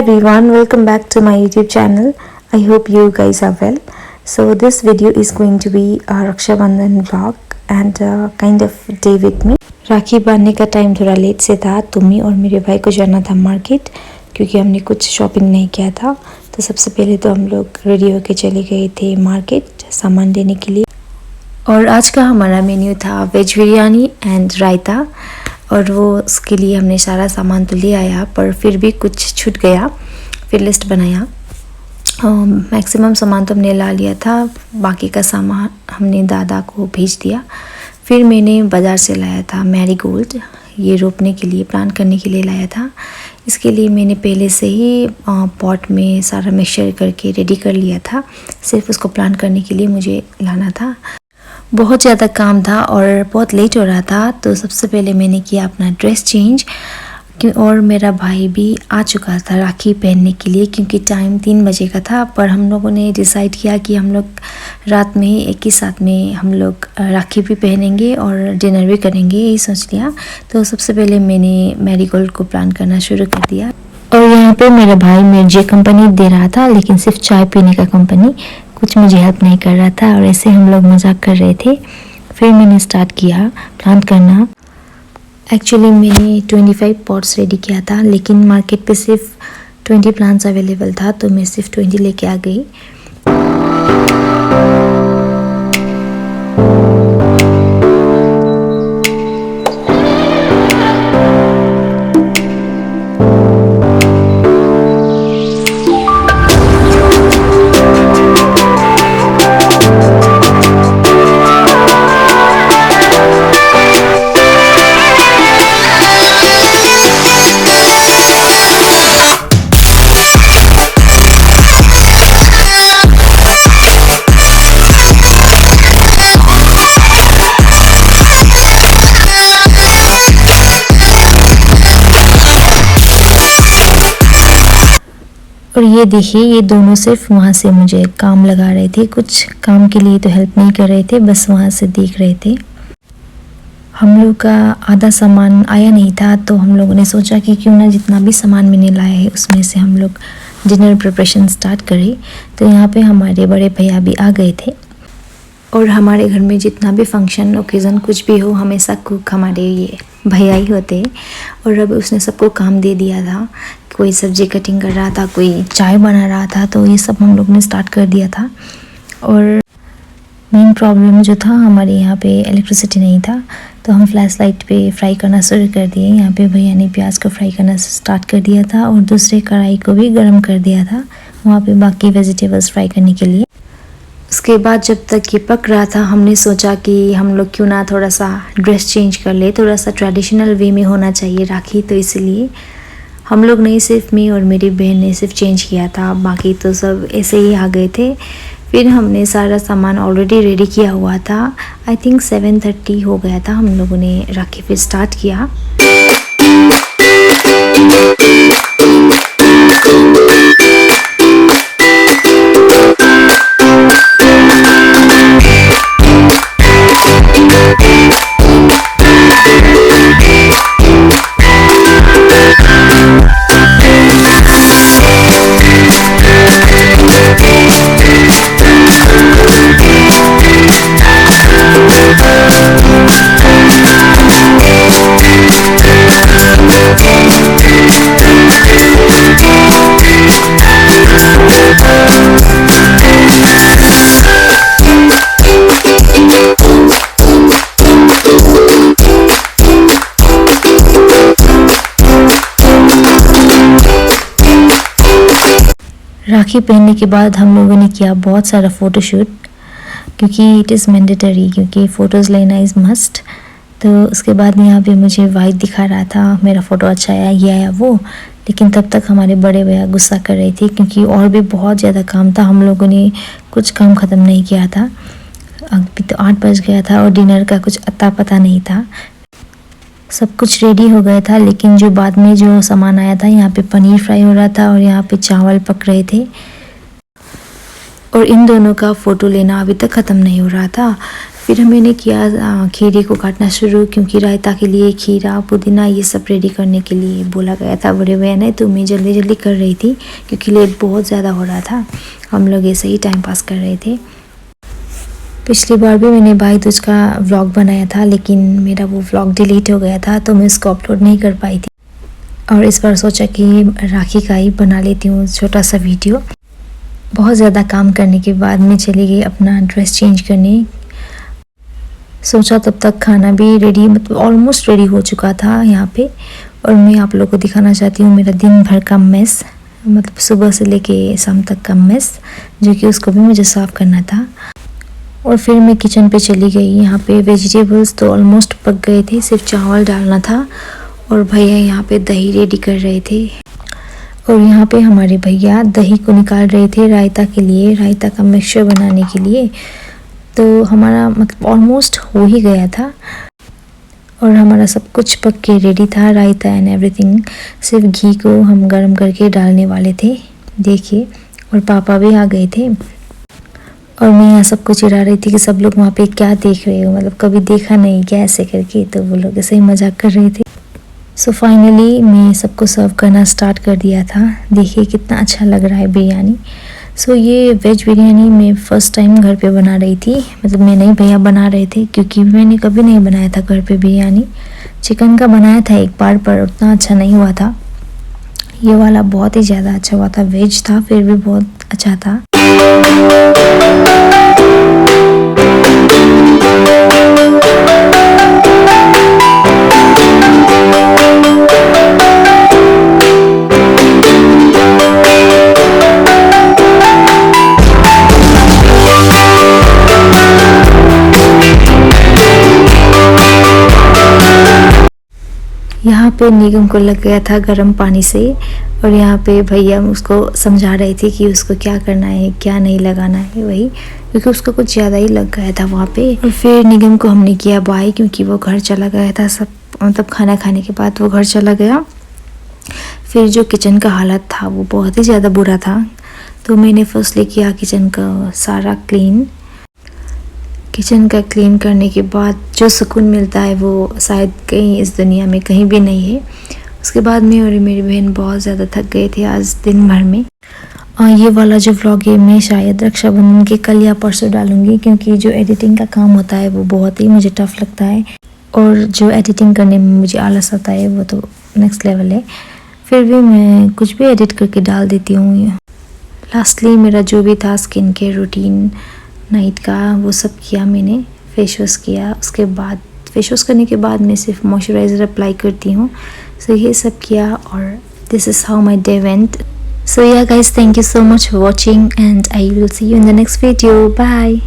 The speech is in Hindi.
everyone, welcome back to my YouTube channel. I hope you guys are well. So this video is going to be a Raksha Bandhan vlog and kind of day with me. राखी बांधने का टाइम थोड़ा लेट से था तो मैं और मेरे भाई को जाना था मार्केट क्योंकि हमने कुछ शॉपिंग नहीं किया था। तो सबसे पहले तो हम लोग रेडी होके चले गए थे मार्केट सामान लेने के लिए। और आज का हमारा मेन्यू था वेज बिरयानी एंड रायता, और वो उसके लिए हमने सारा सामान तो ले आया पर फिर भी कुछ छूट गया। फिर लिस्ट बनाया, मैक्सिमम सामान तो हमने ला लिया था, बाकी का सामान हमने दादा को भेज दिया। फिर मैंने बाज़ार से लाया था मैरीगोल्ड, ये रोपने के लिए प्लांट करने के लिए लाया था। इसके लिए मैंने पहले से ही पॉट में सारा मिक्सचर करके रेडी कर लिया था, सिर्फ उसको प्लांट करने के लिए मुझे लाना था। बहुत ज़्यादा काम था और बहुत लेट हो रहा था, तो सबसे पहले मैंने किया अपना ड्रेस चेंज। और मेरा भाई भी आ चुका था राखी पहनने के लिए क्योंकि टाइम 3 बजे का था। पर हम लोगों ने डिसाइड किया कि हम लोग रात में ही एक ही साथ में हम लोग राखी भी पहनेंगे और डिनर भी करेंगे, यही सोच लिया। तो सबसे पहले मैंने मैरीगोल्ड को प्लान करना शुरू कर दिया। और यहाँ पे मेरा भाई मुझे कंपनी दे रहा था, लेकिन सिर्फ चाय पीने का कंपनी, कुछ मुझे हेल्प नहीं कर रहा था। और ऐसे हम लोग मजाक कर रहे थे। फिर मैंने स्टार्ट किया प्लांट करना। एक्चुअली मैंने 25 पॉट्स रेडी किया था, लेकिन मार्केट पे सिर्फ 20 प्लांट्स अवेलेबल था, तो मैं सिर्फ 20 लेके आ गई। और ये देखिए, ये दोनों सिर्फ वहाँ से मुझे काम लगा रहे थे, कुछ काम के लिए तो हेल्प नहीं कर रहे थे, बस वहाँ से देख रहे थे। हम लोग का आधा सामान आया नहीं था, तो हम लोगों ने सोचा कि क्यों ना जितना भी सामान मैंने लाया है उसमें से हम लोग डिनर प्रिपरेशन स्टार्ट करें। तो यहाँ पे हमारे बड़े भैया भी आ गए थे। और हमारे घर में जितना भी फंक्शन ओकेज़न कुछ भी हो, हमेशा कुक हमारे ये भैया ही होते। और अब उसने सबको काम दे दिया था, कोई सब्जी कटिंग कर रहा था, कोई चाय बना रहा था, तो ये सब हम लोग ने स्टार्ट कर दिया था। और मेन प्रॉब्लम जो था, हमारे यहाँ पे इलेक्ट्रिसिटी नहीं था, तो हम फ्लैश लाइट पे फ्राई करना शुरू कर दिए। यहाँ पे भैया ने प्याज को फ्राई करना स्टार्ट कर दिया था और दूसरे कढ़ाई को भी गर्म कर दिया था वहाँ पे बाकी वेजिटेबल्स फ्राई करने के लिए। उसके बाद जब तक ये पक रहा था, हमने सोचा कि हम लोग क्यों ना थोड़ा सा ड्रेस चेंज कर ले, थोड़ा सा ट्रेडिशनल वे में होना चाहिए राखी। तो इसलिए हम लोग नहीं, सिर्फ मैं और मेरी बहन ने सिर्फ चेंज किया था, बाकी तो सब ऐसे ही आ गए थे। फिर हमने सारा सामान ऑलरेडी रेडी किया हुआ था। आई थिंक 7:30 हो गया था, हम लोगों ने राखी फिर स्टार्ट किया। राखी पहनने के बाद हम लोगों ने किया बहुत सारा फ़ोटोशूट, क्योंकि इट इज़ मैंडेटरी, क्योंकि फ़ोटोज़ लेना इज़ मस्ट। तो उसके बाद यहाँ पे मुझे वाइट दिखा रहा था, मेरा फ़ोटो अच्छा आया, ये आया वो। लेकिन तब तक हमारे बड़े भैया गुस्सा कर रहे थे क्योंकि और भी बहुत ज़्यादा काम था, हम लोगों ने कुछ काम ख़त्म नहीं किया था। अभी तो 8 बज गया था और डिनर का कुछ अता पता नहीं था। सब कुछ रेडी हो गया था, लेकिन जो बाद में जो सामान आया था, यहाँ पे पनीर फ्राई हो रहा था और यहाँ पे चावल पक रहे थे। और इन दोनों का फ़ोटो लेना अभी तक ख़त्म नहीं हो रहा था। फिर मैंने किया खीरे को काटना शुरू, क्योंकि रायता के लिए खीरा पुदीना ये सब रेडी करने के लिए बोला गया था बड़े भैया ने। तो मैं जल्दी जल्दी कर रही थी क्योंकि लेट बहुत ज़्यादा हो रहा था। हम लोग ऐसे ही टाइम पास कर रहे थे। पिछली बार भी मैंने भाई दूज का व्लॉग बनाया था, लेकिन मेरा वो व्लॉग डिलीट हो गया था तो मैं उसको अपलोड नहीं कर पाई थी। और इस बार सोचा कि राखी का ही बना लेती हूँ छोटा सा वीडियो। बहुत ज़्यादा काम करने के बाद मैं चली गई अपना ड्रेस चेंज करने। सोचा तब तक खाना भी रेडी, मतलब ऑलमोस्ट रेडी हो चुका था यहाँ पे। और मैं आप लोगों को दिखाना चाहती हूँ मेरा दिन भर का मेस, मतलब सुबह से लेके शाम तक का मेस, जो कि उसको भी मुझे साफ़ करना था। और फिर मैं किचन पे चली गई। यहाँ पे वेजिटेबल्स तो ऑलमोस्ट पक गए थे, सिर्फ चावल डालना था। और भैया यहाँ पे दही रेडी कर रहे थे। और यहाँ पे हमारे भैया दही को निकाल रहे थे रायता के लिए, रायता का मिक्सचर बनाने के लिए। तो हमारा मतलब ऑलमोस्ट हो ही गया था और हमारा सब कुछ पक के रेडी था, रायता एंड एवरीथिंग। सिर्फ घी को हम गर्म करके डालने वाले थे, देखिए। और पापा भी आ गए थे और मैं यहाँ सबको चिढ़ा रही थी कि सब लोग वहाँ पे क्या देख रहे हो, मतलब कभी देखा नहीं क्या ऐसे करके। तो वो लोग ऐसे ही मजाक कर रहे थे। सो फाइनली मैं सबको सर्व करना स्टार्ट कर दिया था। देखिए कितना अच्छा लग रहा है बिरयानी। सो ये वेज बिरयानी मैं फ़र्स्ट टाइम घर पे बना रही थी, मतलब मैं नहीं भैया बना रहे थे, क्योंकि मैंने कभी नहीं बनाया था घर पे बिरयानी। चिकन का बनाया था एक बार, पर उतना अच्छा नहीं हुआ था। ये वाला बहुत ही ज़्यादा अच्छा हुआ था, वेज था फिर भी बहुत अच्छा था। यहाँ पे निगम को लग गया था गर्म पानी से, और यहाँ पे भैया उसको समझा रहे थे कि उसको क्या करना है क्या नहीं लगाना है, वही, क्योंकि उसको कुछ ज़्यादा ही लग गया था वहाँ पे। और फिर निगम को हमने किया बाय, क्योंकि वो घर चला गया था। सब मतलब खाना खाने के बाद वो घर चला गया। फिर जो किचन का हालत था वो बहुत ही ज़्यादा बुरा था, तो मैंने फर्स्टली किया किचन का सारा क्लीन। किचन का क्लीन करने के बाद जो सुकून मिलता है वो शायद कहीं इस दुनिया में कहीं भी नहीं है। उसके बाद मैं और मेरी बहन बहुत ज़्यादा थक गए थे आज दिन भर में। ये वाला जो व्लॉग है मैं शायद रक्षाबंधन के कल या परसों डालूँगी, क्योंकि जो एडिटिंग का काम होता है वो बहुत ही मुझे टफ़ लगता है, और जो एडिटिंग करने में मुझे आलस आता है वो तो नेक्स्ट लेवल है। फिर भी मैं कुछ भी एडिट करके डाल देती हूँ। लास्टली मेरा जो भी था स्किन केयर रूटीन नाइट का वो सब किया मैंने। फेस वॉश किया, उसके बाद फेस वॉश करने के बाद मैं सिर्फ मॉइस्चराइज़र अप्लाई करती हूँ। सो ये सब किया और this is how my day went. So yeah guys, thank you so much for watching and I will see you in the next video. Bye.